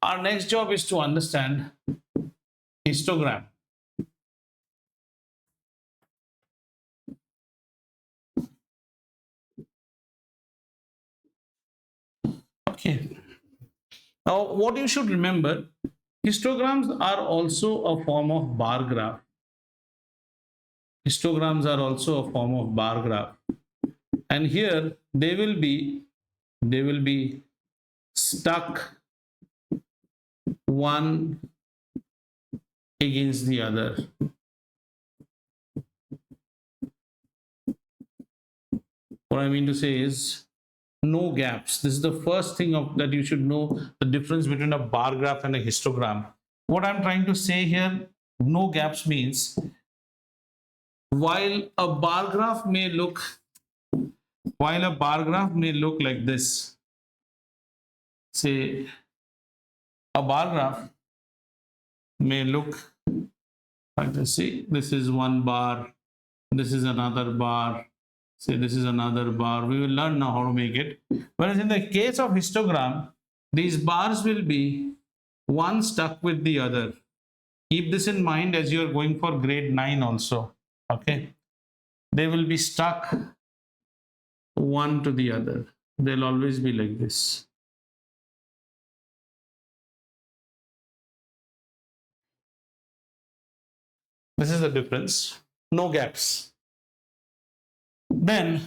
our next job is to understand histogram. Okay. Now, what you should remember, histograms are also a form of bar graph. Histograms are also a form of bar graph. And here they will be stuck one against the other. What I mean to say is no gaps. This is the first thing that you should know, the difference between a bar graph and a histogram. What I'm trying to say here, no gaps means while a bar graph may look like this, say a bar graph may look like this. See, this is one bar, this is another bar, say this is another bar. We will learn now how to make it. Whereas in the case of histogram, these bars will be one stuck with the other. Keep this in mind as you are going for grade 9 also. Okay, they will be stuck one to the other. They'll always be like this. This is the difference. No gaps. Then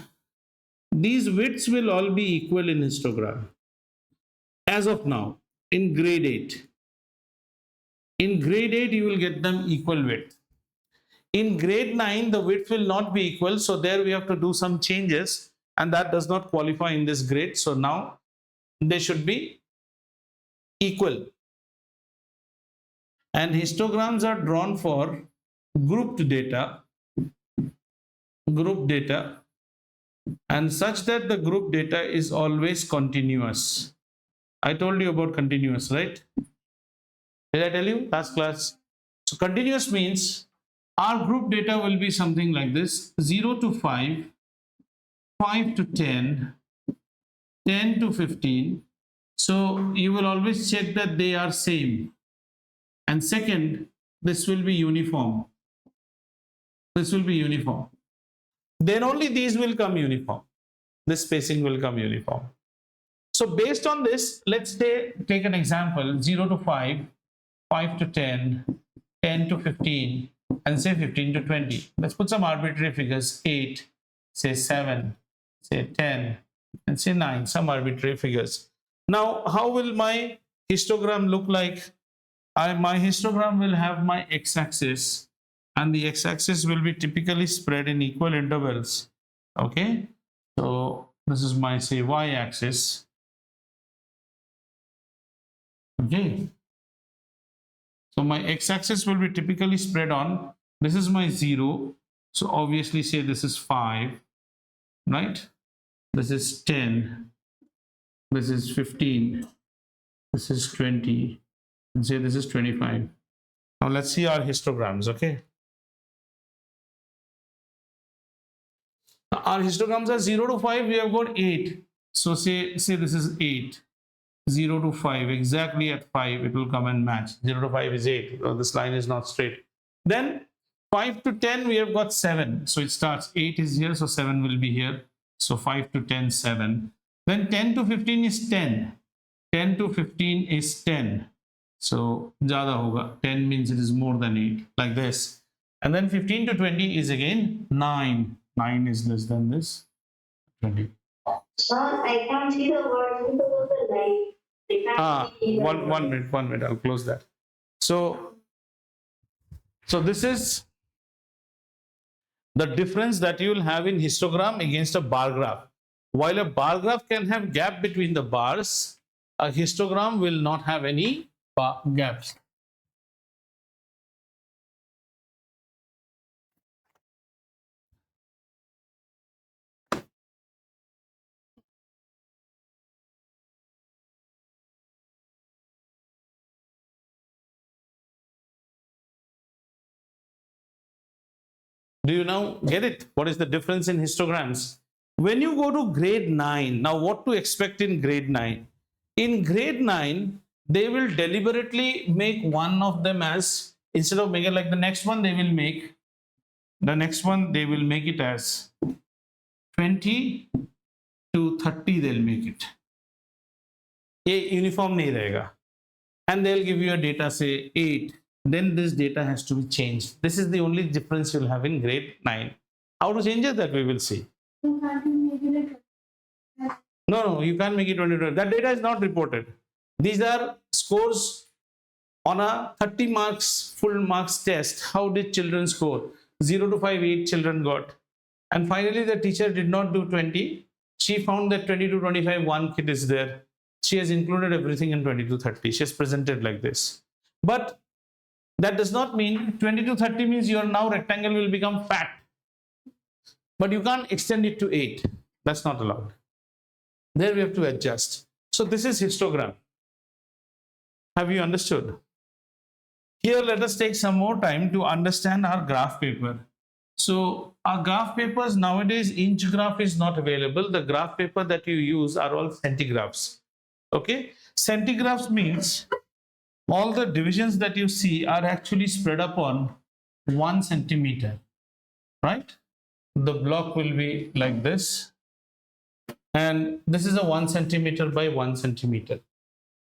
these widths will all be equal in histogram. As of now, in grade 8. In grade 8, you will get them equal width. In grade 9, the width will not be equal. So there we have to do some changes, and that does not qualify in this grade. So now they should be equal. And histograms are drawn for grouped data, and such that the group data is always continuous. I told you about continuous, right? Did I tell you last class? So continuous means our group data will be something like this: 0 to 5, 5 to 10, 10 to 15. So you will always check that they are same. And second, this will be uniform. This will be uniform. Then only these will come uniform. This spacing will come uniform. So based on this, let's take an example: 0 to 5, 5 to 10, 10 to 15, and say 15 to 20. Let's put some arbitrary figures: 8, say 7, say 10, and say 9, some arbitrary figures. Now, how will my histogram look like? My histogram will have my x-axis, and the x-axis will be typically spread in equal intervals. Okay, so this is my, say, y-axis. Okay, so my x-axis will be typically spread on, this is my 0, so obviously say this is 5, right? This is 10, this is 15, this is 20, and say this is 25. Now let's see our histograms. Okay, our histograms are 0 to 5, we have got 8. So say this is 8. 0 to 5, exactly at 5 it will come and match. 0 to 5 is 8. This line is not straight. Then 5 to 10 we have got 7. So it starts, 8 is here, so 7 will be here. So 5 to 10, 7. Then 10 to 15 is 10. 10 to 15 is 10. So ज़्यादा होगा. 10 means it is more than 8, like this. And then 15 to 20 is again 9. 9 is less than this. 20. I can't see the word because of the light. One minute, I'll close that. So this is the difference that you will have in histogram against a bar graph. While a bar graph can have gap between the bars, a histogram will not have any gaps. Do you now get it? What is the difference in histograms? When you go to grade 9, now what to expect in grade 9? In grade 9, they will deliberately make one of them as, instead of making like the next one, they will make it as 20 to 30, they'll make it. ये uniform नहीं रहेगा. And they'll give you a data, say 8. Then this data has to be changed. This is the only difference you'll have in grade 9. How to change it, that we will see. No, you can't make it 20. That data is not reported. These are scores on a 30 marks, full marks test. How did children score? 0 to 5, 8 children got. And finally, the teacher did not do 20. She found that 20 to 25, one kid is there. She has included everything in 20 to 30. She has presented like this. But that does not mean 20 to 30 means your now rectangle will become fat. But you can't extend it to 8. That's not allowed. There we have to adjust. So this is histogram. Have you understood? Here, let us take some more time to understand our graph paper. So our graph papers nowadays, inch graph is not available. The graph paper that you use are all centigraphs. Okay, centigraphs means all the divisions that you see are actually spread upon 1 centimeter, right? The block will be like this, and this is a 1 centimeter by 1 centimeter,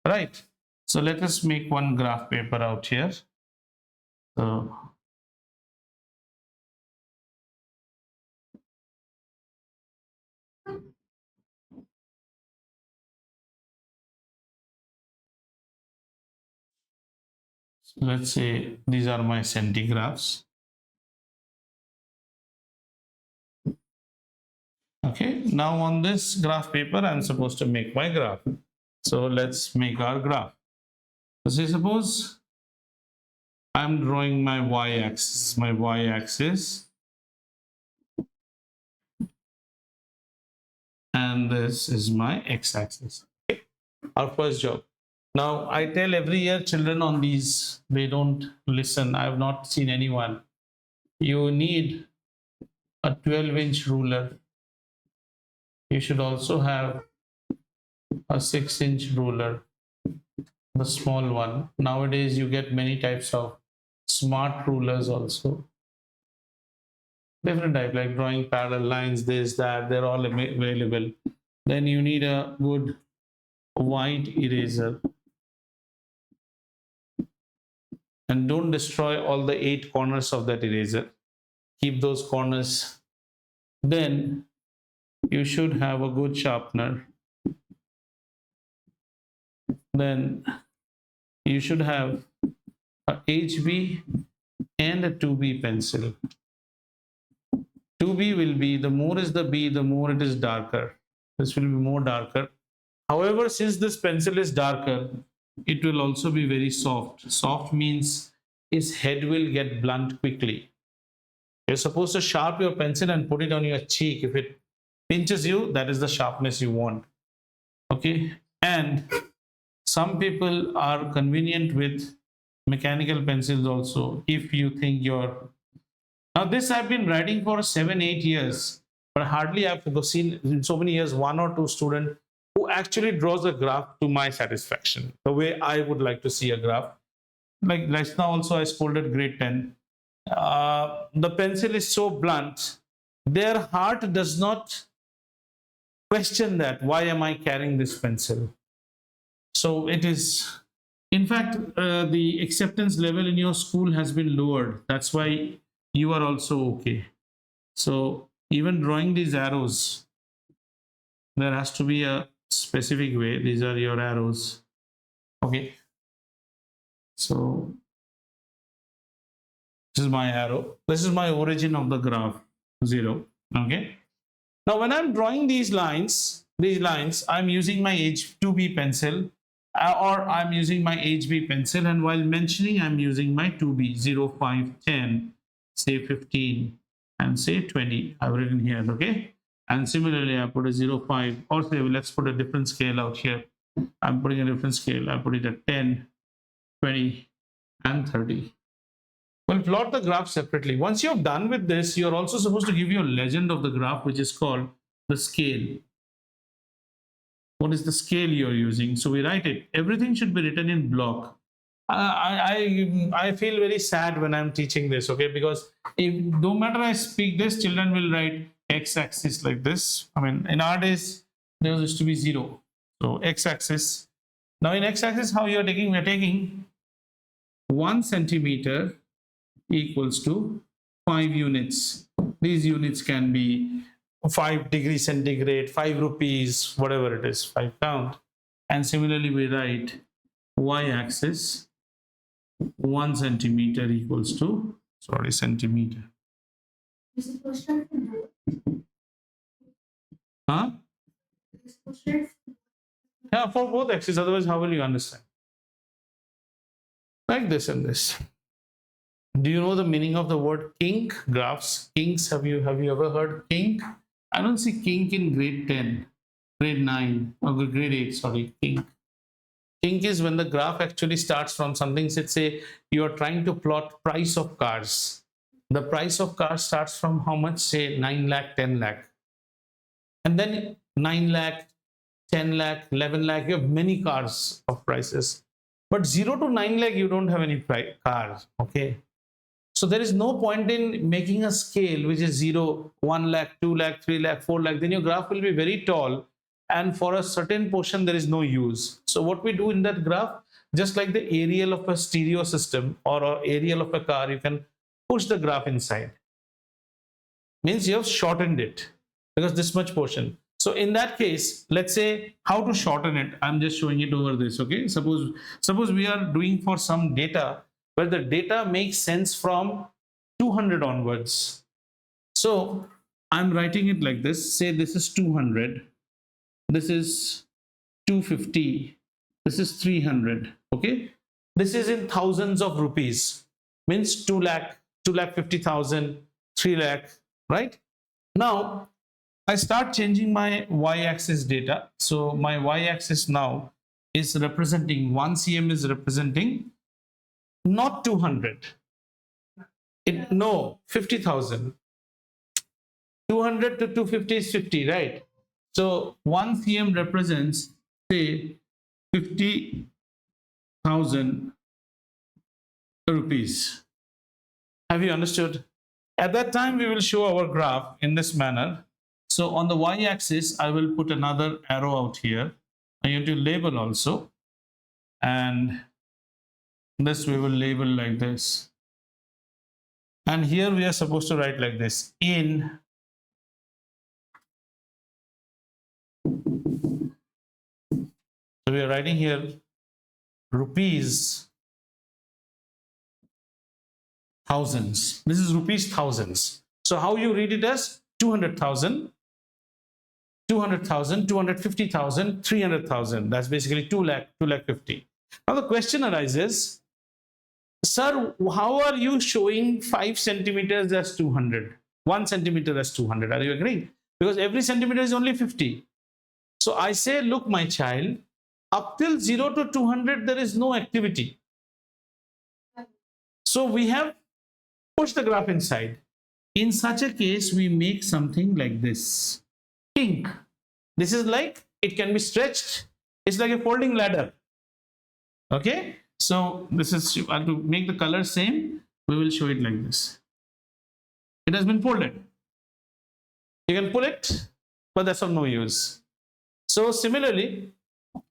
right? So let us make one graph paper out here. So let's say these are my centigraphs. Okay, now on this graph paper, I'm supposed to make my graph. So let's make our graph. So say suppose I'm drawing my y-axis, and this is my x-axis. Okay, our first job. Now I tell every year children on these, they don't listen. I have not seen anyone. You need a 12-inch ruler. You should also have a 6-inch ruler, the small one. Nowadays you get many types of smart rulers also. Different type, like drawing parallel lines, this, that, they're all available. Then you need a good white eraser. And don't destroy all the 8 corners of that eraser. Keep those corners. Then you should have a good sharpener. Then you should have a HB and a 2B pencil. 2B will be, the more is the B, the more it is darker. This will be more darker. However, since this pencil is darker, it will also be very soft. Soft means its head will get blunt quickly. You're supposed to sharpen your pencil and put it on your cheek. If it pinches you, that is the sharpness you want. Okay, and some people are convenient with mechanical pencils also. If you think you're, now this I've been writing for 7-8 years, but hardly I've seen in so many years 1 or 2 students who actually draws a graph to my satisfaction, the way I would like to see a graph. Like right now also I scolded grade 10. The pencil is so blunt, their heart does not question that, why am I carrying this pencil? So it is, in fact, the acceptance level in your school has been lowered. That's why you are also okay. So even drawing these arrows, there has to be a specific way. These are your arrows. Okay. So this is my arrow. This is my origin of the graph, 0. Okay. Now when I'm drawing these lines, I'm using my H2B pencil, or I'm using my HB pencil, and while mentioning, I'm using my 2B, 0, 5, 10, say 15, and say 20. I've written here, okay? And similarly, I put a 0, 5, or say, let's put a different scale out here. I'm putting a different scale. I put it at 10, 20, and 30. Well, plot the graph separately. Once you're done with this, you're also supposed to give you a legend of the graph, which is called the scale. what is the scale you're using. So we write it. Everything should be written in block. I feel very sad when I'm teaching this, okay, because if no matter I speak this, children will write x-axis like this. I mean, in our days there used to be 0, so x-axis. Now in x-axis, how you're taking? We're taking 1 centimeter equals to 5 units. These units can be 5 degrees centigrade, 5 rupees, whatever it is, 5 count. And similarly, we write y-axis 1 centimeter equals to, sorry, centimeter. Huh? Yeah, for both axes, otherwise how will you understand? Like this and this. Do you know the meaning of the word kink? Graphs, kinks, have you ever heard kink? I don't see kink in grade 10, grade 9, or grade 8, sorry, kink. Kink is when the graph actually starts from something, let's say you are trying to plot price of cars. The price of cars starts from how much? Say 9 lakh, 10 lakh. And then 9 lakh, 10 lakh, 11 lakh, you have many cars of prices. But 0 to 9 lakh, you don't have any cars, okay? So there is no point in making a scale which is 0, 1 lakh, 2 lakh, 3 lakh, 4 lakh. Then your graph will be very tall, and for a certain portion there is no use. So what we do in that graph, just like the aerial of a stereo system or aerial of a car, you can push the graph inside. Means you have shortened it because this much portion. So in that case, let's say how to shorten it. I'm just showing it over this, okay? Suppose we are doing for some data where the data makes sense from 200 onwards. So I'm writing it like this. Say this is 200. This is 250. This is 300. Okay. This is in thousands of rupees. Means 2 lakh, 2,50,000, 3 lakh, right? Now I start changing my y-axis data. So my y-axis now is representing 1 cm is representing not 200. No, 50,000. 200 to 250 is 50, right? So 1 cm represents, say, 50,000 rupees. Have you understood? At that time, we will show our graph in this manner. So on the y-axis, I will put another arrow out here. I have to label also. And this we will label like this. And here we are supposed to write like this. In so we are writing here rupees thousands. This is rupees thousands. So how you read it as 200,000, 200,000, 250,000, 300,000. That's basically 2 lakh, 2 lakh 50. Now the question arises, sir, how are you showing 5 centimeters as 200, 1 centimeter as 200? Are you agreeing? Because every centimeter is only 50. So I say, look, my child, up till 0 to 200, there is no activity. So we have pushed the graph inside. In such a case, we make something like this. Kink. This is like, it can be stretched. It's like a folding ladder. Okay. So this is, to make the color same, we will show it like this. It has been folded. You can pull it, but that's of no use. So similarly,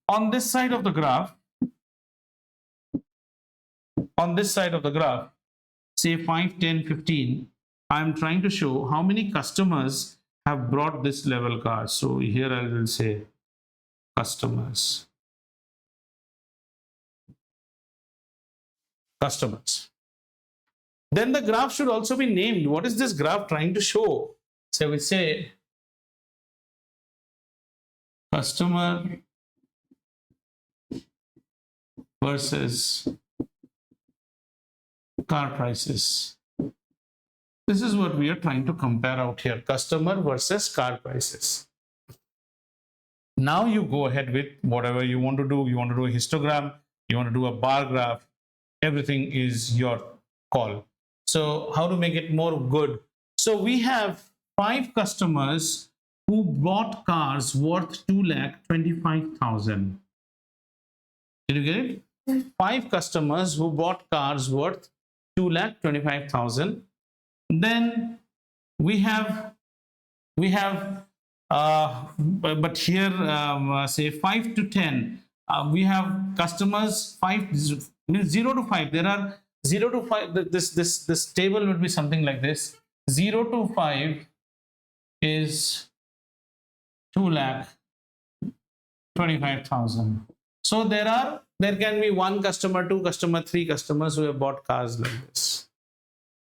on this side of the graph, say 5, 10, 15, I'm trying to show how many customers have brought this level car. So here I will say customers. Then the graph should also be named. What is this graph trying to show? So we say customer versus car prices. This is what we are trying to compare out here. Customer versus car prices. Now you go ahead with whatever you want to do. You want to do a histogram, you want to do a bar graph. Everything is your call. So how to make it more good? So we have 5 customers who bought cars worth 2,25,000. Did you get it? 5 customers who bought cars worth 2,25,000. Then we have but here say 5 to 10. We have customers 5 means 0 to 5. There are 0 to 5. This table would be something like this. 0 to 5 is 2,25,000. So there can be 1 customer, 2 customer, 3 customers who have bought cars like this.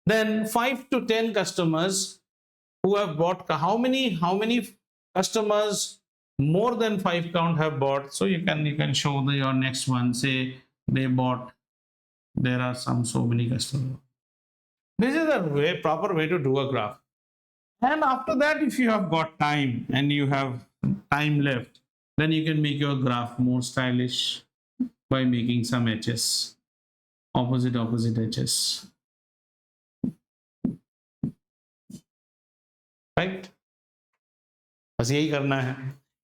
Then 5 to 10 customers who have bought. How many customers more than 5 count have bought? So you can show your next one. Say they bought. There are so many customers. This is a proper way to do a graph. And after that, if you have got time and you have time left, then you can make your graph more stylish by making some edges, opposite edges. Right? बस यही करना है.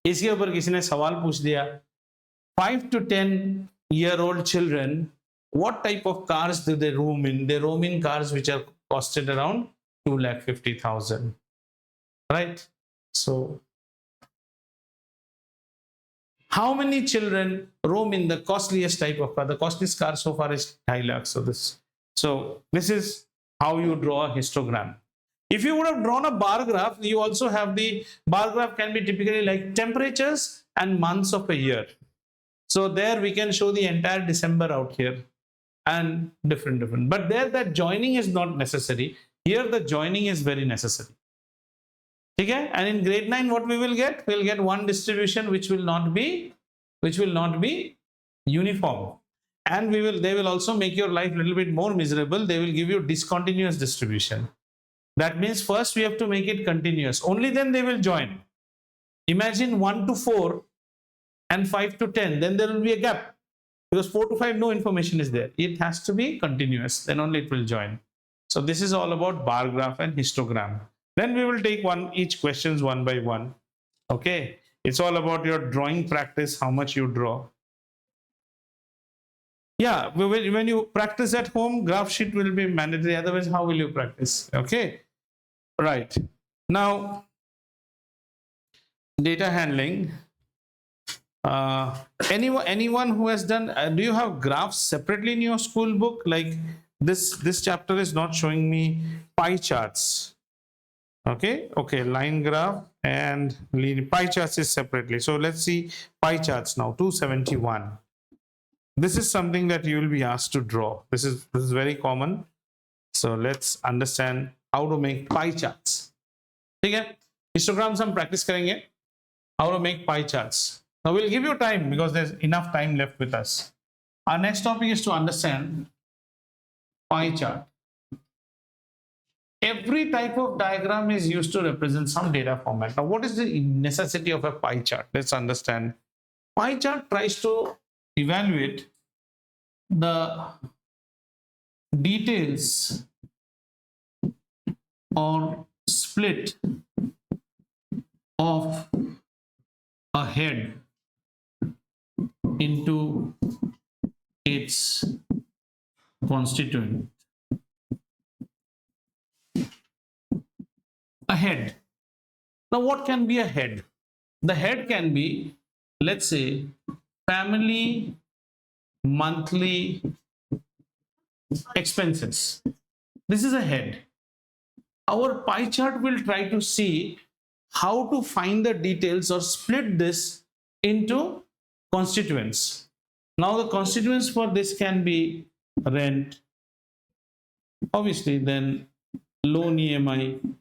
इसके ऊपर किसी ने सवाल पूछ दिया, 5 to 10-year-old children, what type of cars do they roam in? They roam in cars which are costed around 2,50,000. Right? So how many children roam in the costliest type of car? The costliest car so far is 2 lakh. So this is how you draw a histogram. If you would have drawn a bar graph, you also have the bar graph can be typically like temperatures and months of a year. So there we can show the entire December out here and different. But there that joining is not necessary. Here the joining is very necessary. Okay? And in grade 9 what we will get? We will get one distribution which will not be uniform. And they will also make your life a little bit more miserable. They will give you discontinuous distribution. That means first we have to make it continuous. Only then they will join. Imagine 1 to 4 and 5 to 10. Then there will be a gap. Because 4 to 5, no information is there. It has to be continuous. Then only it will join. So this is all about bar graph and histogram. Then we will take each questions one by one. Okay. It's all about your drawing practice, how much you draw. Yeah, when you practice at home, graph sheet will be mandatory. Otherwise, how will you practice? Okay. Right. Now, data handling. Anyone who has done, do you have graphs separately in your school book? Like this chapter is not showing me pie charts. Okay, line graph and pie charts is separately. So let's see pie charts now. 271. This is something that you will be asked to draw. This is very common. So let's understand how to make pie charts. Okay, histograms हम practice करेंगे. How to make pie charts. Now we'll give you time because there's enough time left with us. Our next topic is to understand pie chart. Every type of diagram is used to represent some data format. Now, what is the necessity of a pie chart? Let's understand. Pie chart tries to evaluate the details or split of a head into its constituent. A head. Now, what can be a head? The head can be, let's say, family monthly expenses. This is a head. Our pie chart will try to see how to find the details or split this into constituents. Now, the constituents for this can be rent, obviously, then loan EMI,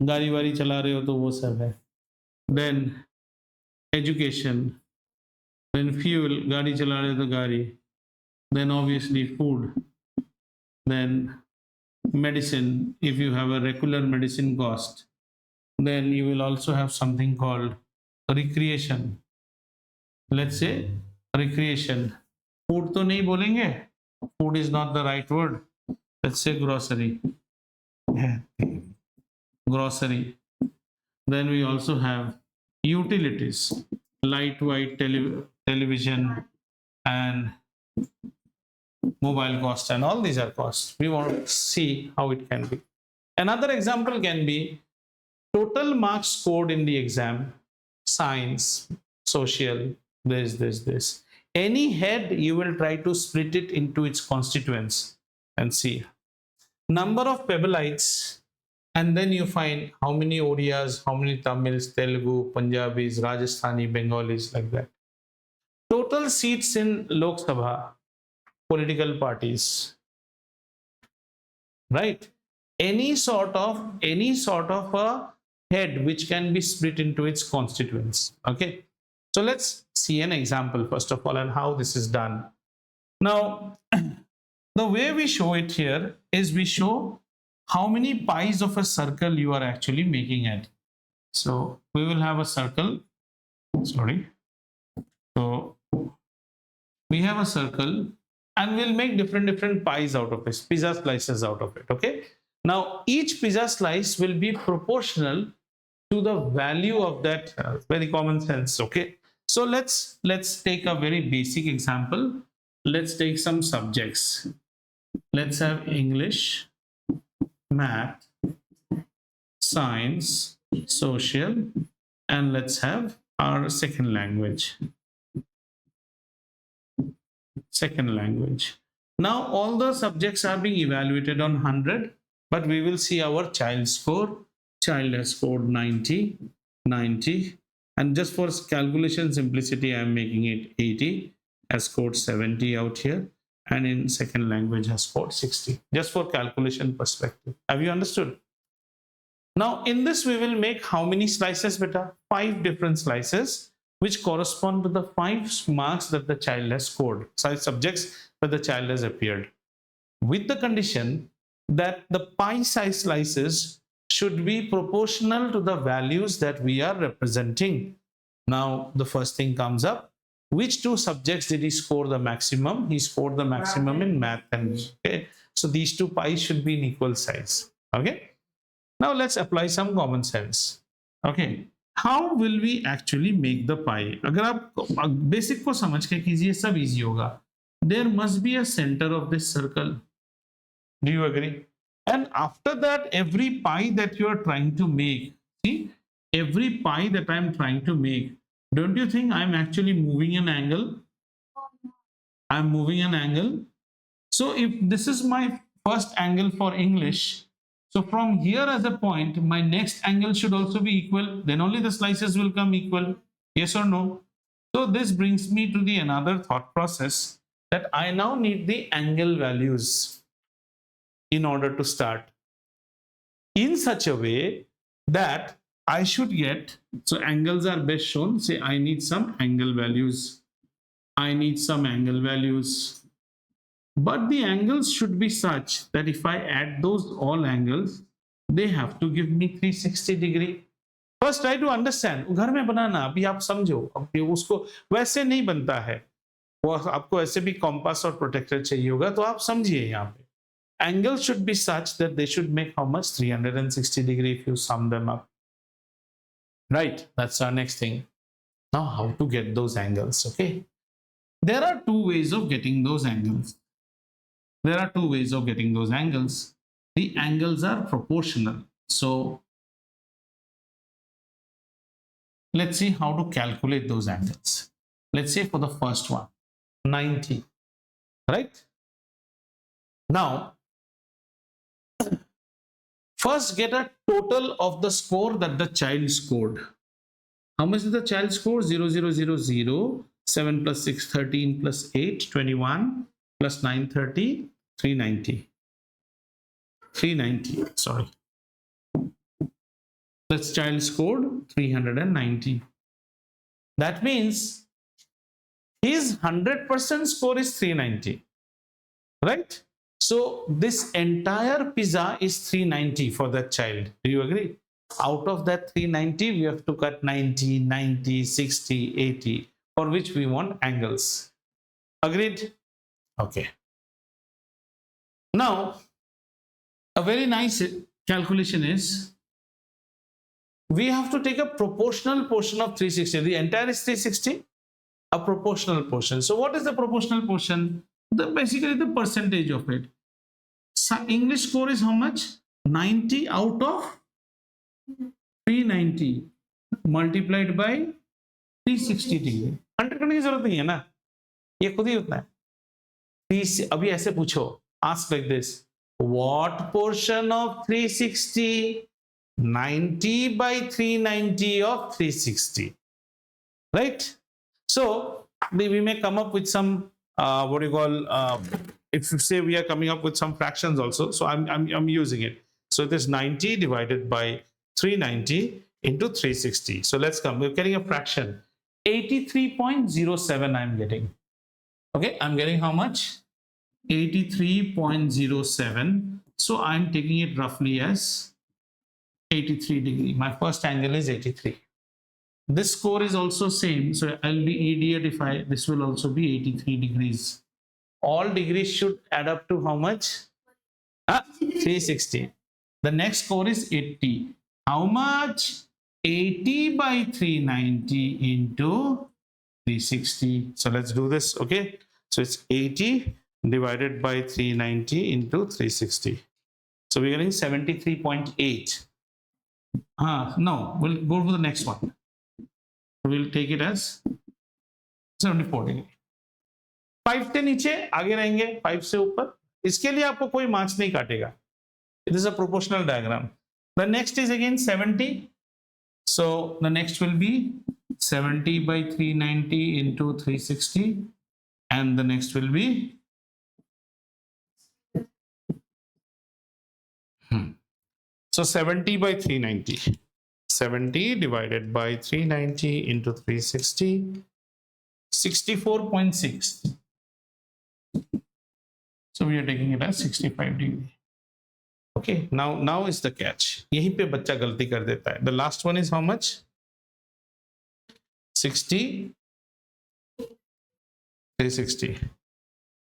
गाड़ी वाड़ी चला रहे हो तो वो सब है, then education, then fuel, गाड़ी चला रहे हो तो गाड़ी, then obviously food, then medicine if you have a regular medicine cost, then you will also have something called recreation. Let's say recreation. Food तो नहीं बोलेंगे, food is not the right word. Let's say grocery. Grocery. Then we also have utilities, light, white, television, and mobile cost, and all these are costs. We want to see how it can be. Another example can be total marks scored in the exam, science, social, this. Any head, you will try to split it into its constituents and see number of Pebbleites, and then you find how many Odiyas, how many Tamils, Telugu, Punjabis, Rajasthani, Bengalis, like that. Total seats in Lok Sabha, political parties, right? Any sort of a head which can be split into its constituents. Okay, so let's see an example first of all and how this is done. Now, the way we show it here is we show how many pies of a circle you are actually making it. So we will have a circle. Sorry. So we have a circle and we'll make different pies out of it, pizza slices out of it. Okay. Now each pizza slice will be proportional to the value of that. Very common sense. Okay. So let's take a very basic example. Let's take some subjects. Let's have English, math, science, social, and let's have our second language. Now all the subjects are being evaluated on 100, but we will see our child score. Child has scored 90, 90, and just for calculation simplicity, I am making it 80, has scored 70 out here, and in second language has scored 60, just for calculation perspective. Have you understood? Now in this we will make how many slices, beta? 5 different slices which correspond to the 5 marks that the child has scored, 5 subjects that the child has appeared, with the condition that the pie size slices should be proportional to the values that we are representing. Now the first thing comes up, which 2 subjects did he score the maximum? He scored the maximum in math and okay. So these 2 pies should be in equal size. Okay. Now let's apply some common sense. Okay. How will we actually make the pie? अगर आप basic को समझ के कीजिए सब easy होगा. There must be a center of this circle. Do you agree? And after that, every pie that you are trying to make, see, every pie that I am trying to make, don't you think I am actually moving an angle? I am moving an angle. So if this is my first angle for English, so from here as a point, my next angle should also be equal. Then only the slices will come equal. Yes or no? So this brings me to the another thought process that I now need the angle values in order to start in such a way that I should get, so angles are best shown. Say I need some angle values. I need some angle values. But the angles should be such that if I add those all angles, they have to give me 360 degree. First try to understand. घर में बनाना अभी आप समझो, अभी उसको वैसे नहीं बनता है, वो आपको ऐसे भी कॉम्पास और प्रोटेक्टर चाहिए होगा, तो आप समझिए यहाँ पे. Angles should be such that they should make how much? 360 degree if you sum them up. Right, that's our next thing. Now how to get those angles, okay? There are 2 ways of getting those angles. The angles are proportional. So let's see how to calculate those angles. Let's say for the first one, 90, right? Now, first get a total of the score that the child scored. How much did the child score? 0, 0, 0, 0, 7 plus 6, 13 plus 8, 21 plus 9, 30, 390. 390, sorry. This child scored 390. That means his 100% score is 390, right? So this entire pizza is 390 for that child. Do you agree? Out of that 390, we have to cut 90, 90, 60, 80, for which we want angles. Agreed? Okay. Now, a very nice calculation is we have to take a proportional portion of 360. The entire is 360, a proportional portion. So what is the proportional portion? Basically the percentage of it. So English score is how much? 90 out of 390 multiplied by 360 degree. 100 करने की जरूरत नहीं है ना, ये खुद ही उतना है. अभी ऐसे पूछो, ask like this, what portion of 360? 90 by 390 of 360, right? So we may come up with some what do you call, if you say we are coming up with some fractions also, so I'm using it. So it is 90 divided by 390 into 360. So let's come, we're getting a fraction 83.07. I'm getting, okay, I'm getting how much? 83.07. so I'm taking it roughly as 83 degree. My first angle is 83. This score is also same, so I'll be idiot if this will also be 83 degrees. All degrees should add up to how much? 360. The next score is 80. How much? 80 by 390 into 360. So let's do this, okay? So it's 80 divided by 390 into 360. So we're getting 73.8. No, we'll go to the next one. We'll take it as 74 degree. 5 से नीचे आगे रहेंगे, 5 से ऊपर. इसके लिए आपको कोई मार्क्स नहीं काटेगा. It is a proportional diagram. The next is again 70. So the next will be 70 by 390 into 360, and the next will be so 70 by 390. 70 divided by 390 into 360, 64.6. So we are taking it as 65 degree. Okay, now is the catch. यहीं पे बच्चा गलती कर देता है. The last one is how much? 60, 360.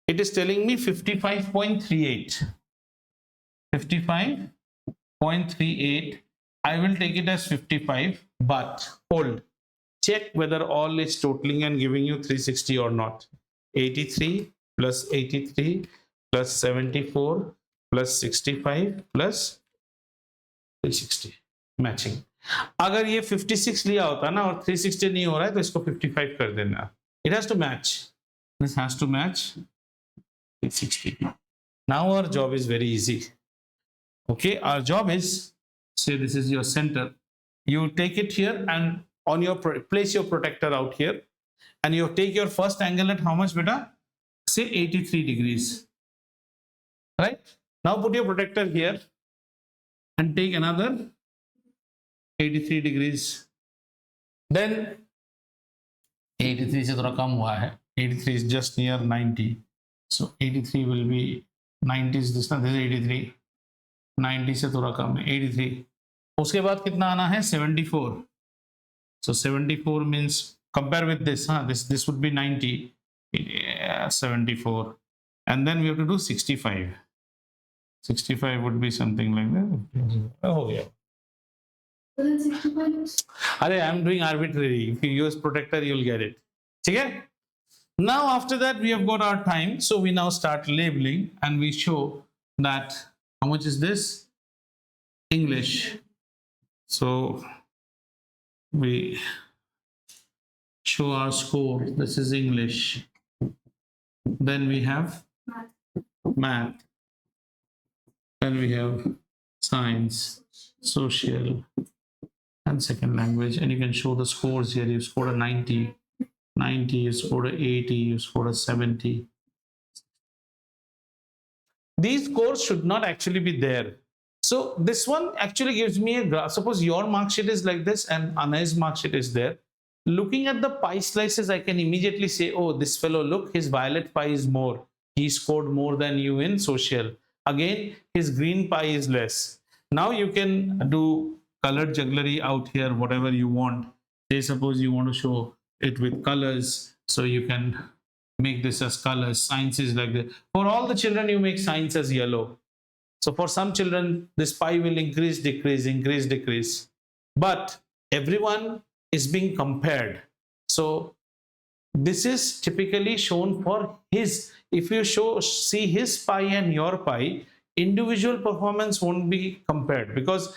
It is telling me 55.38. 55.38. I will take it as 55, but hold. Check whether all is totaling and giving you 360 or not. 83 plus 83 plus 74 plus 65 plus 360. Matching. अगर ये 56 लिया होता ना और 360 नहीं हो रहा है तो इसको 55 कर देना. It has to match. This has to match 360. Now our job is very easy. Okay, our job is, say this is your center, you take it here and on your place your protector out here, and you take your first angle at how much, beta? Say 83 degrees, right? Now put your protector here and take another 83 degrees. Then 83 से थोड़ा कम हुआ है, 83 is just near 90, so 83 will be 90 is this, this is 83. 90 से थोड़ा कम है 83. उसके बाद कितना आना है 74. So 74 means compare with this, this would be 90. Yeah, 74, and then we have to do 65. 65 would be something like that. Oh yeah. अरे I am doing arbitrary. If you use protector, you'll get it. ठीक है? Now after that we have got our time, so we now start labeling and we show that how much is this? English. So we show our score. This is English. Then we have math. Then we have science, social, and second language. And you can show the scores here. You scored a 90, 90, you scored a 80, you scored a 70. These scores should not actually be there. So this one actually gives me a graph. Suppose your mark sheet is like this and Anay's mark sheet is there. Looking at the pie slices, I can immediately say, oh, this fellow, look, his violet pie is more. He scored more than you in social. Again, his green pie is less. Now you can do colored jugglery out here, whatever you want. Say, suppose you want to show it with colors. So you can make this as colors. Science is like that. For all the children, you make science as yellow. So for some children, this pie will increase, decrease, increase, decrease. but everyone is being compared. So this is typically shown for his. If you see his pi and your pi, individual performance won't be compared, because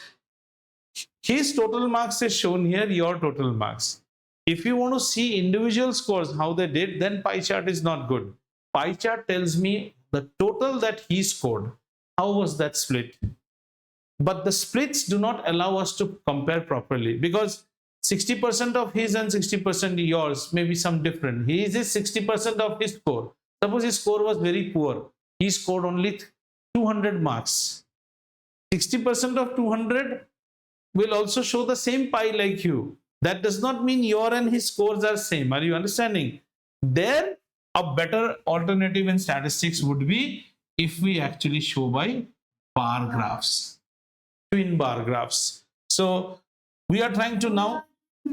his total marks is shown here, your total marks. If you want to see individual scores, how they did, then pie chart is not good. Pie chart tells me the total that he scored, how was that split. But the splits do not allow us to compare properly, because 60% of his and 60% yours may be some different. His is 60% of his score. Suppose his score was very poor, he scored only 200 marks. 60% of 200 will also show the same pi like you. That does not mean your and his scores are same. Are you understanding? There, a better alternative in statistics would be if we actually show by bar graphs, twin bar graphs. So we are trying to now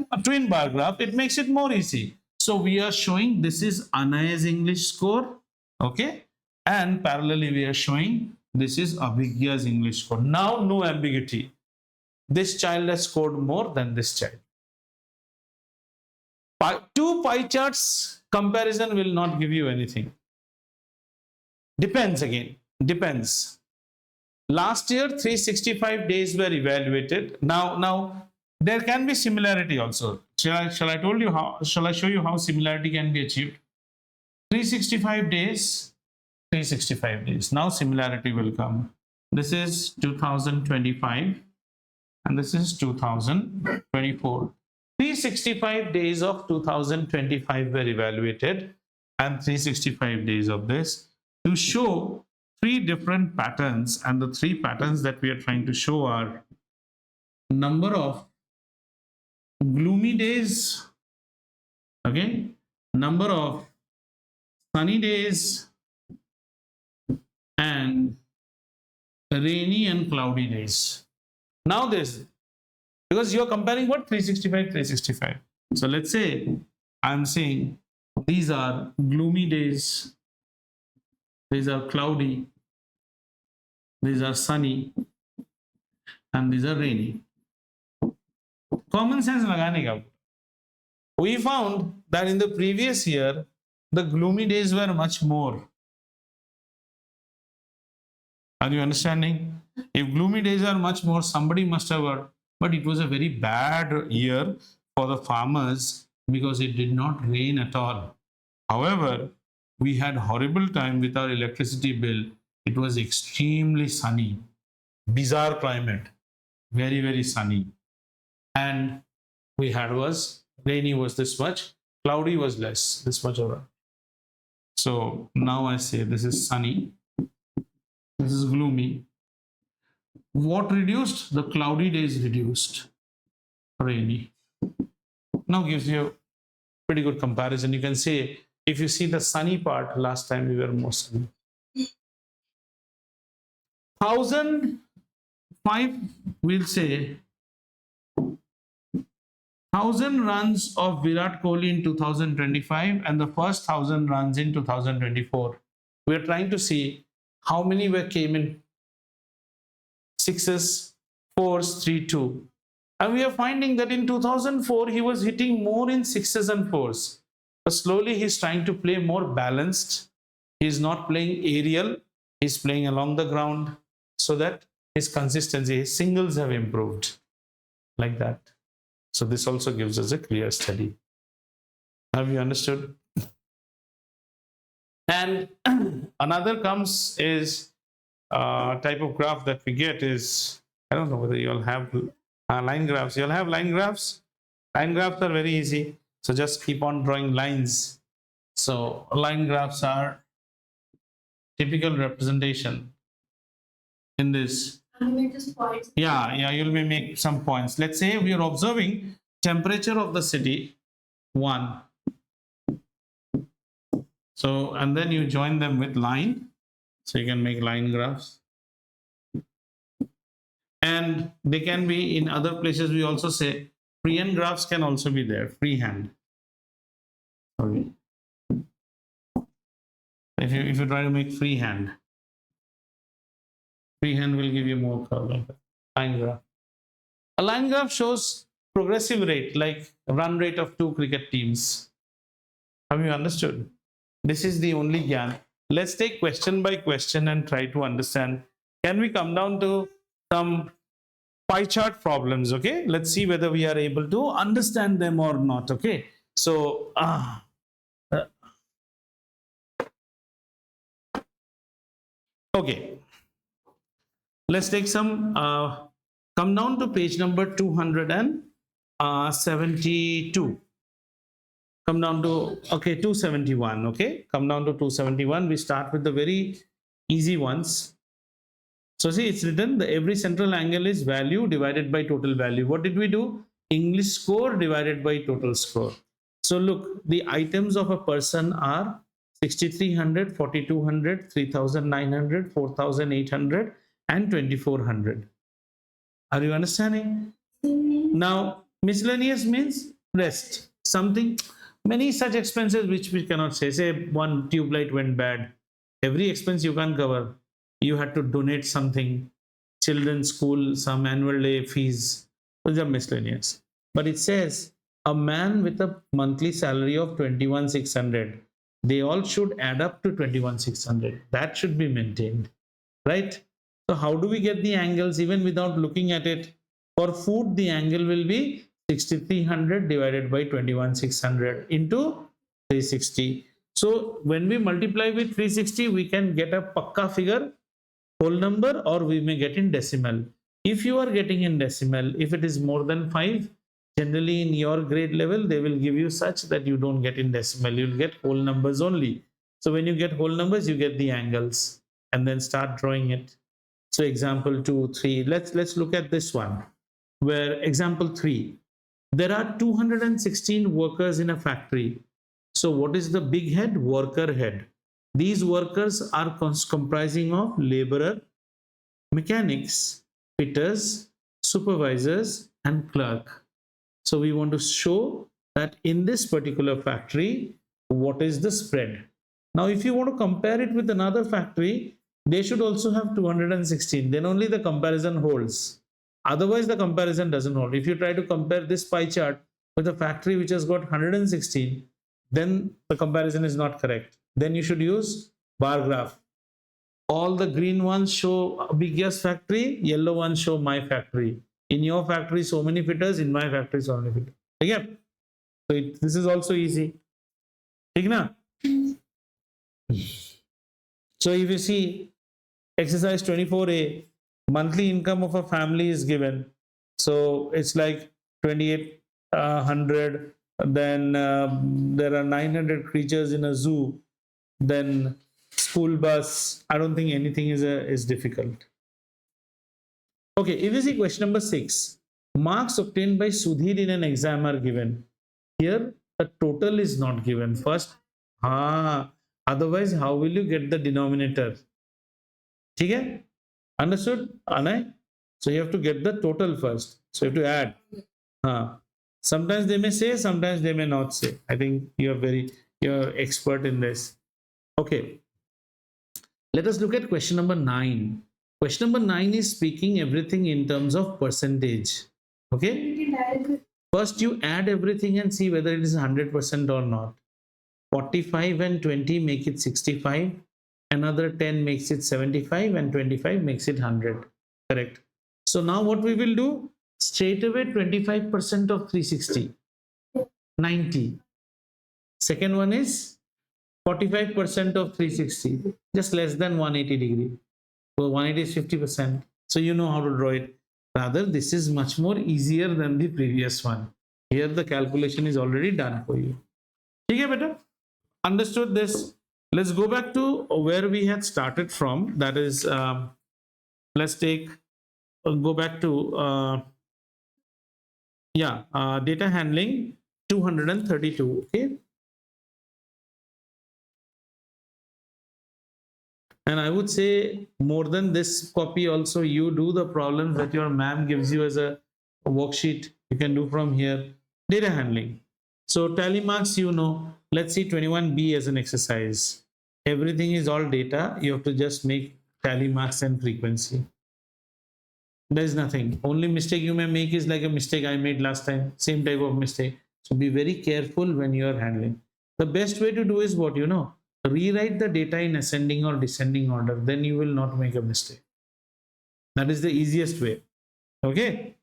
a twin bar graph. It makes it more easy. So we are showing this is Anay's English score, okay, and parallelly we are showing this is Abhigya's English score. Now no ambiguity. This child has scored more than this child. Two pie charts comparison will not give you anything. Depends again. Depends. Last year, 365 days were evaluated. Now there can be similarity also. Shall I told you how? Shall I show you how similarity can be achieved? 365 days, 365 days. Now similarity will come. This is 2025. And this is 2024. 365 days of 2025 were evaluated, and 365 days of this, to show three different patterns. And the three patterns that we are trying to show are number of gloomy days, okay, number of sunny days, and rainy and cloudy days. Now this, because you're comparing what, 365, 365. So let's say I'm saying these are gloomy days, these are cloudy, these are sunny, and these are rainy. Common sense lagane ka. We found that in the previous year, the gloomy days were much more. Are you understanding? If gloomy days are much more, somebody must have worked. But it was a very bad year for the farmers because it did not rain at all. However, we had horrible time with our electricity bill. It was extremely sunny, bizarre climate, very, very sunny. And we had was rainy was this much, cloudy was less, this much over. So now I say this is sunny, this is gloomy. What reduced? The cloudy days reduced, rainy. Now gives you a pretty good comparison. You can say, if you see the sunny part, last time we were more sunny. 1005, we'll say 1000 runs of Virat Kohli in 2025 and the first 1000 runs in 2024. We are trying to see how many came in sixes, fours, 3, 2. And we are finding that in 2004, he was hitting more in sixes and fours. But slowly he's trying to play more balanced. He's not playing aerial. He's playing along the ground so that his consistency, his singles have improved like that. So this also gives us a clear study. Have you understood? And another comes is type of graph that we get is, I don't know whether you all have line graphs. You all have line graphs? Line graphs are very easy. So just keep on drawing lines. So line graphs are typical representation in this. Yeah, you'll be making some points. Let's say we are observing temperature of the city 1. So, and then you join them with line. So you can make line graphs. And they can be in other places. We also say freehand graphs can also be there. Freehand. Sorry. If you try to make freehand will give you more curve like that. Line graph. A line graph shows progressive rate, like run rate of two cricket teams. Have you understood? This is the only gyan. Let's take question by question and try to understand. Can we come down to some pie chart problems? Okay, let's see whether we are able to understand them or not. Okay, so okay, let's take some come down to page number 272. Come down to, okay, 271. Okay, come down to 271. We start with the very easy ones. So see, it's written the every central angle is value divided by total value. What did we do? English score divided by total score. So look, the items of a person are 6300, 4200, 3900, 4800 and 2400. Are you understanding? Now, miscellaneous means rest, something, many such expenses which we cannot say one tube light went bad. Every expense you can't cover. You had to donate something, children's school, some annual day fees. Those are miscellaneous. But it says a man with a monthly salary of 21,600. They all should add up to 21,600. That should be maintained, right? So how do we get the angles even without looking at it? For food, the angle will be 6,300 divided by 21,600 into 360. So when we multiply with 360, we can get a pakka figure, whole number, or we may get in decimal. If you are getting in decimal, if it is more than 5, generally in your grade level, they will give you such that you don't get in decimal. You'll get whole numbers only. So when you get whole numbers, you get the angles and then start drawing it. So example 2, 3, let's look at this one, where example 3, there are 216 workers in a factory. So what is the big head? Worker head. These workers are comprising of laborer, mechanics, fitters, supervisors and clerk. So we want to show that in this particular factory, what is the spread? Now if you want to compare it with another factory, they should also have 216, then only the comparison holds. Otherwise the comparison doesn't hold. If you try to compare this pie chart with a factory which has got 116, then the comparison is not correct. Then you should use bar graph. All the green ones show biggest factory, yellow ones show my factory. In your factory so many fitters, in my factory so many fitters. Okay? So this is also easy. So if you see exercise 24a, monthly income of a family is given. So it's like 2800. Then there are 900 creatures in a zoo. Then school bus. I don't think anything is difficult. Okay, if you see question number 6, marks obtained by Sudhir in an exam are given. Here the total is not given. First, otherwise how will you get the denominator? Okay? Understood, Anay? So you have to get the total first. So you have to add. Sometimes they may say, sometimes they may not say. I think you're expert in this. Okay. Let us look at question number 9. Question number 9 is speaking everything in terms of percentage. Okay. First you add everything and see whether it is 100% or not. 45 and 20 make it 65. Another 10 makes it 75 and 25 makes it 100. Correct. So now what we will do, straight away 25% of 360, 90. Second one is 45% of 360, just less than 180 degree. So 180 is 50%. So you know how to draw it. Rather, this is much more easier than the previous one. Here the calculation is already done for you. Okay, better? Understood this? Let's go back to where we had started from. That is, let's go back to, data handling 232. Okay. And I would say more than this copy also, you do the problems that your ma'am gives you as a worksheet. You can do from here. Data handling. So tally marks, you know. Let's see 21B as an exercise. Everything is all data. You have to just make tally marks and frequency. There is nothing. Only mistake you may make is like a mistake I made last time, same type of mistake. So be very careful when you are handling. The best way to do is what you know, rewrite the data in ascending or descending order, then you will not make a mistake. That is the easiest way. Okay.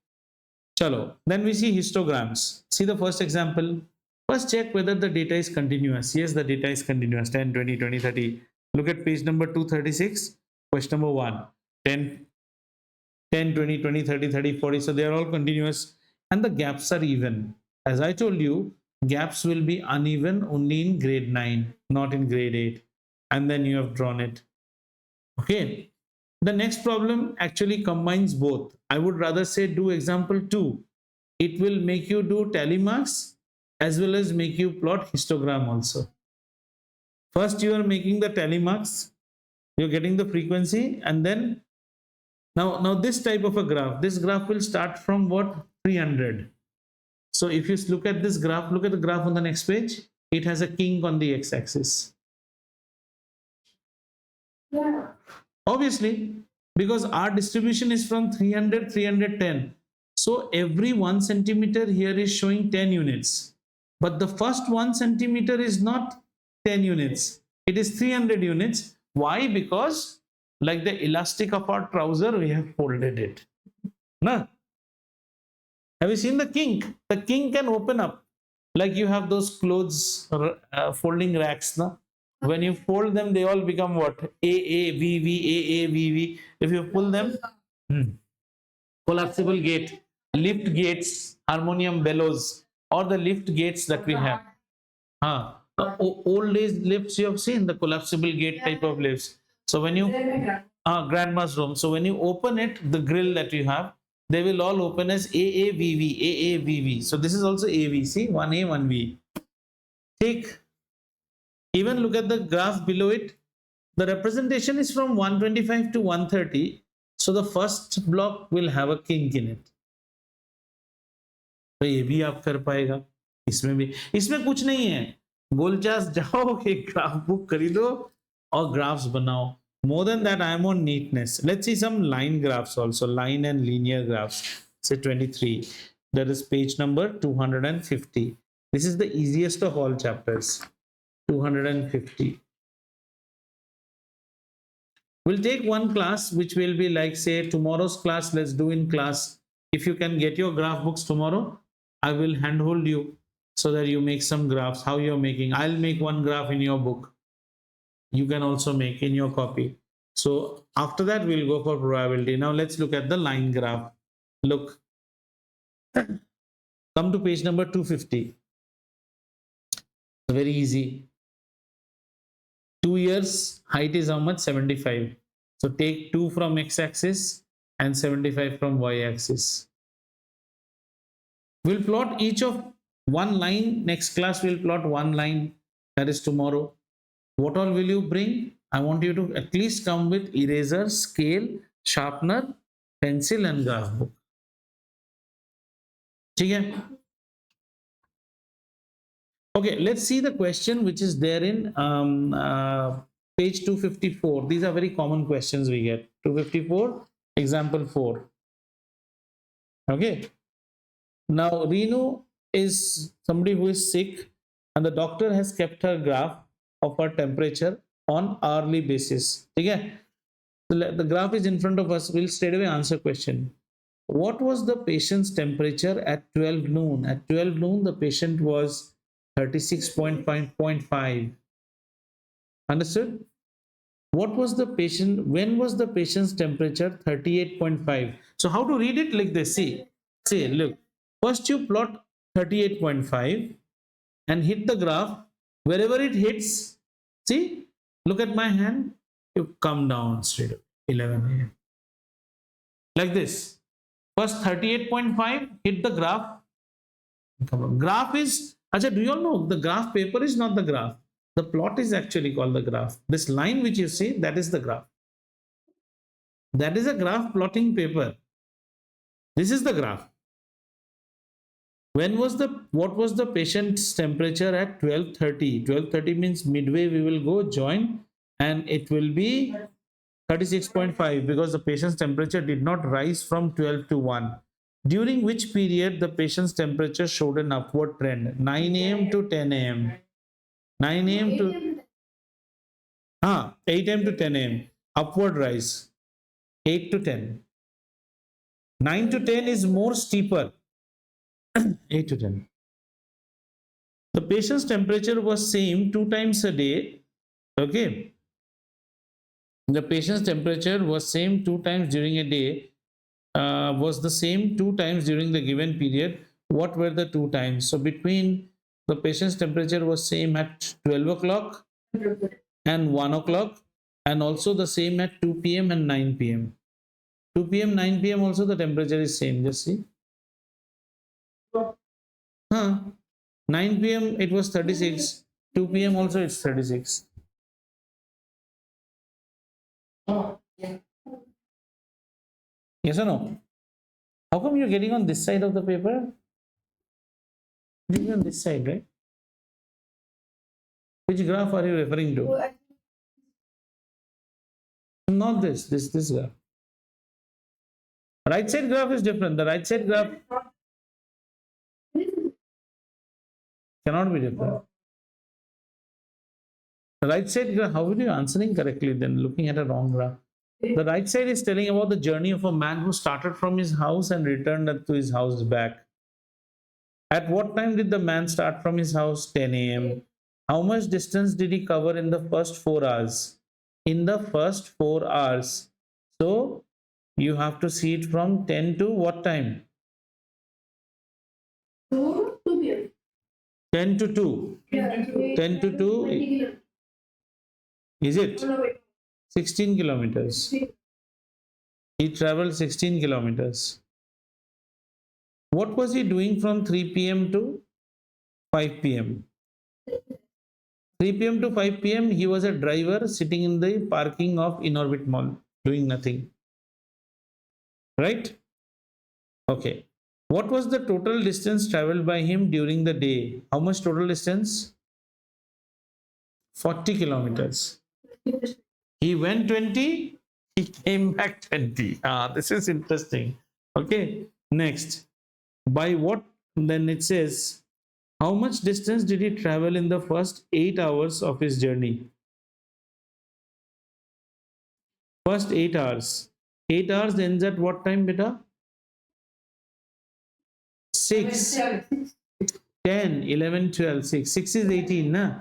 Chalo. Then we see histograms. See the first example. First check whether the data is continuous. Yes, the data is continuous. 10, 20, 20, 30. Look at page number 236. Question number 1. 10, 10, 20, 20, 30, 30, 40. So they are all continuous and the gaps are even. As I told you, gaps will be uneven only in grade 9, not in grade 8. And then you have drawn it. Okay. The next problem actually combines both. I would rather say do example 2. It will make you do tally marks as well as make you plot histogram also. First you are making the tally marks, you're getting the frequency, and then now this type of a graph, this graph will start from what? 300. So if you look at this graph, look at the graph on the next page, it has a kink on the x-axis. Yeah. Obviously, because our distribution is from 300, 310. So every 1 centimeter here is showing 10 units. But the first 1 centimeter is not 10 units. It is 300 units. Why? Because like the elastic of our trouser, we have folded it. No? Have you seen the kink? The kink can open up. Like you have those clothes folding racks. No? When you fold them, they all become what? AAVV. If you pull them, collapsible gate, lift gates, harmonium bellows, or the lift gates that we have. The old age lifts you have seen, the collapsible gate type of lifts. So when you grandma's room, so when you open it, the grill that you have, they will all open as AAVV. So this is also AV. See, 1A, 1V. Take. Even look at the graph below it. The representation is from 125 to 130. So the first block will have a kink in it. तो ये भी आप कर पाएगा. इसमें भी, इसमें कुछ नहीं है. गोलचास जाओ, एक ग्राफ बुक खरीदो और ग्राफ्स बनाओ. More than that, I am on neatness. Let's see some line graphs also, line and linear graphs. Say 23. That is page number 250. This is the easiest of all chapters. 250. We'll take one class which will be like, say, tomorrow's class. Let's do in class. If you can get your graph books tomorrow, I will handhold you so that you make some graphs. How you're making. I'll make one graph in your book. You can also make in your copy. So after that, we'll go for probability. Now let's look at the line graph. Look. Come to page number 250. Very easy. 2 years, height is how much? 75. So take 2 from x-axis and 75 from y-axis. We'll plot each of one line. Next class, we'll plot one line. That is tomorrow. What all will you bring? I want you to at least come with eraser, scale, sharpener, pencil and graph book. Okay? Okay, let's see the question which is there in page 254. These are very common questions we get. 254, example 4. Okay. Now, Renu is somebody who is sick and the doctor has kept her graph of her temperature on hourly basis. Okay. So the graph is in front of us. We'll straight away answer question. What was the patient's temperature at 12 noon? At 12 noon, the patient was 36.5. Understood? What was the patient, when was the patient's temperature? 38.5. So how to read it like this? See, look, first you plot 38.5 and hit the graph. Wherever it hits, see, look at my hand, you come down straight up, 11 a.m. Like this. First 38.5, hit the graph. Graph is, do you all know the graph paper is not the graph? The plot is actually called the graph. This line which you see, that is the graph. That is a graph plotting paper. This is the graph. When was what was the patient's temperature at 12:30? 12:30 means midway we will go join and it will be 36.5, because the patient's temperature did not rise from 12 to 1. During which period the patient's temperature showed an upward trend? 9 a.m. to 10 a.m. 9 a.m. to 8 a.m. to 10 a.m. Upward rise. 8 to 10. 9 to 10 is more steeper. 8 to 10. The patient's temperature was same 2 times a day. Okay. The patient's temperature was same 2 times during a day. Was the same 2 times during the given period. What were the 2 times? So between the patient's temperature was same at 12 o'clock and 1 o'clock, and also the same at 2 p.m. and 9 p.m. 2 p.m. 9 p.m. also the temperature is same. Just see. 9 p.m. it was 36. 2 p.m. also it's 36. Yes or no? How come you're getting on this side of the paper? You're on this side, right? Which graph are you referring to? Not this graph. Right side graph is different. The right side graph cannot be different. The right side graph, how are you answering correctly then looking at a wrong graph? The right side is telling about the journey of a man who started from his house and returned to his house back. At what time did the man start from his house? 10 a.m. How much distance did he cover in the first 4 hours? In the first 4 hours. So you have to see it from 10 to what time? 10 to 2. 10 to 2. Is it? 16 kilometers. He traveled 16 kilometers. What was he doing from 3 p.m. to 5 p.m.? 3 p.m. to 5 p.m. he was a driver sitting in the parking of Inorbit Mall, doing nothing. Right? Okay. What was the total distance traveled by him during the day? How much total distance? 40 kilometers. He went 20, he came back 20. This is interesting. Okay. Next. By what? Then it says, how much distance did he travel in the first 8 hours of his journey? First 8 hours. 8 hours ends at what time, beta? 6, 10, 11, 12, 6. 6 is 18, na?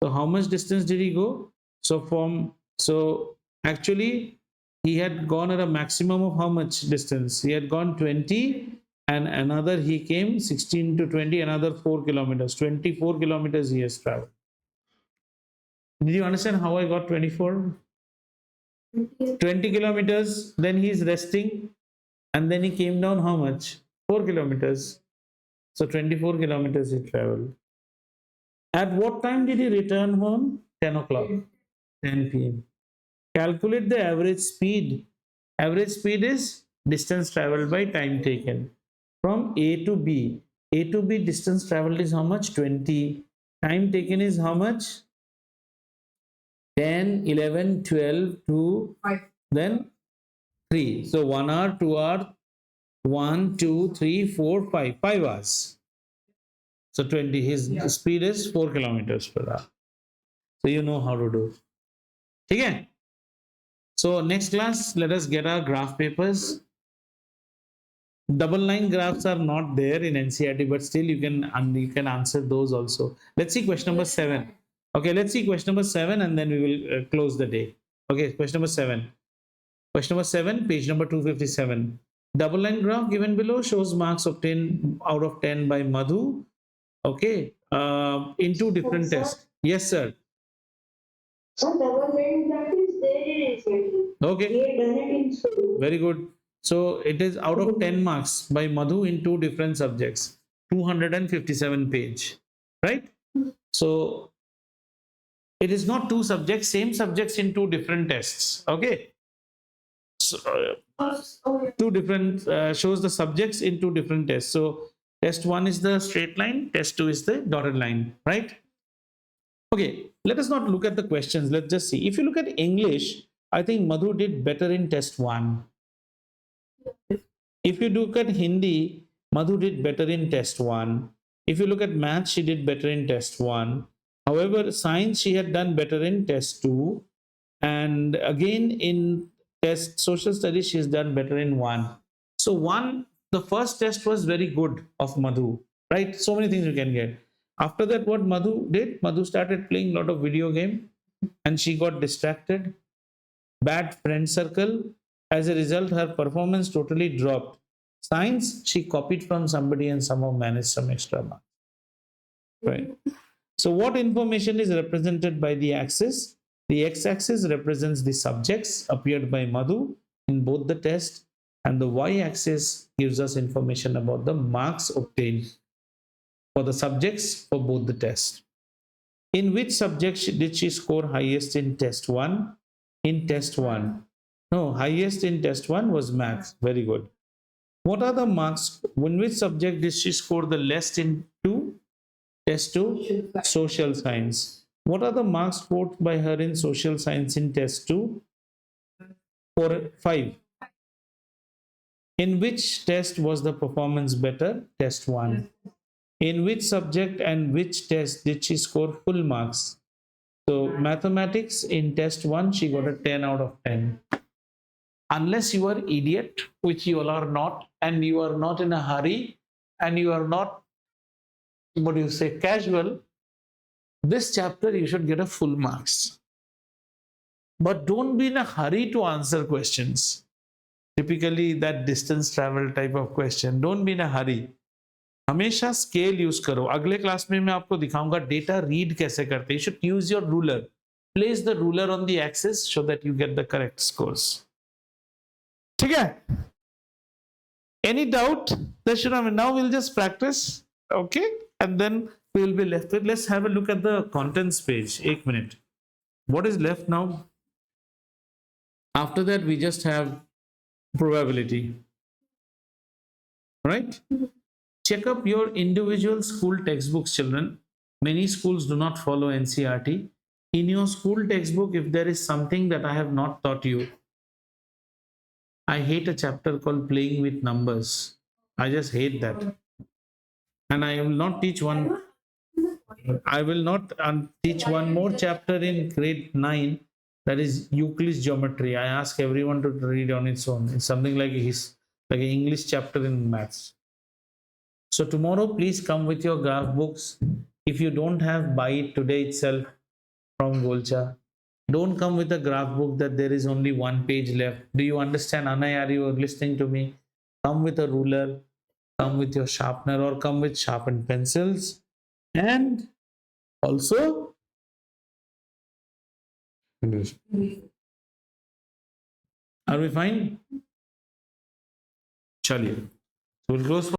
So how much distance did he go? So actually he had gone at a maximum of how much distance? He had gone 20, and another he came 16 to 20, another 4 kilometers. 24 kilometers he has traveled. Did you understand how I got 24? 20 kilometers, then he is resting, and then he came down how much? 4 kilometers. So 24 kilometers he traveled. At what time did he return home? 10 o'clock. 10 p.m. Calculate the average speed. Average speed is distance traveled by time taken. From A to B. A to B distance traveled is how much? 20. Time taken is how much? 10, 11, 12, 2, 5. Then 3. So 1 hour, 2 hour, 1, 2, 3, 4, 5. 5 hours. So 20. His speed is 4 kilometers per hour. So you know how to do. Okay? So next class, let us get our graph papers. Double line graphs are not there in NCERT, but still you can answer those also. Let's see question number 7. Okay, let's see question number 7, and then we will close the day. Okay, question number 7. Question number 7, page number 257. Double line graph given below shows marks obtained out of 10 by Madhu. Okay, in 2 different tests. Yes, sir. So double line graph is there in NCERT. Okay. We have done it in school. Very good. So it is out of 10 marks by Madhu in 2 different subjects. 257 page. Right? So it is not 2 subjects, same subjects in 2 different tests. Okay. So, 2 different shows the subjects in 2 different tests. So test 1 is the straight line, test 2 is the dotted line, right? Okay, let us not look at the questions. Let's just see. If you look at English, I think Madhu did better in test 1. If you look at Hindi, Madhu did better in test 1. If you look at math, she did better in test 1. However, science, she had done better in test 2. And again, in test social studies, she's done better in 1. So, the first test was very good of Madhu, right? So many things you can get. After that, what Madhu did, Madhu started playing a lot of video game and she got distracted. Bad friend circle. As a result, her performance totally dropped. Science, she copied from somebody and somehow managed some extra marks. Right. So, what information is represented by the axis? The x-axis represents the subjects appeared by Madhu in both the tests, and the y-axis gives us information about the marks obtained for the subjects for both the tests. In which subject did she score highest in test 1? In test 1. No, highest in test 1 was maths. Very good. What are the marks? In which subject did she score the least in 2? Test 2? Social science. What are the marks scored by her in social science in test 2? 5. In which test was the performance better? Test 1. In which subject and which test did she score full marks? So mathematics in test 1, she got a 10 out of 10. Unless you are idiot, which you all are not, and you are not in a hurry, and you are not, what do you say, casual, this chapter you should get a full marks. But don't be in a hurry to answer questions. Typically that distance travel type of question. Don't be in a hurry. हमेशा scale use करो. अगले class में मैं आपको दिखाऊंगा data read कैसे करते. You should use your ruler. Place the ruler on the axis so that you get the correct scores. ठीक है? Any doubt? Now we'll just practice, okay? And then we will be left with. Let's have a look at the contents page. 1 minute. What is left now? After that, we just have probability. Right? Check up your individual school textbooks, children. Many schools do not follow NCERT. In your school textbook, if there is something that I have not taught you, I hate a chapter called playing with numbers. I just hate that. And I will not teach one. I will not teach one more chapter in grade 9, that is Euclid's geometry. I ask everyone to read on its own. It's something like an English chapter in maths. So tomorrow, please come with your graph books. If you don't have, buy it today itself from Golcha. Don't come with a graph book that there is only one page left. Do you understand, Anay? Are you listening to me? Come with a ruler, come with your sharpener, or come with sharpened pencils. And also, are we fine? Chaliye. So we'll close.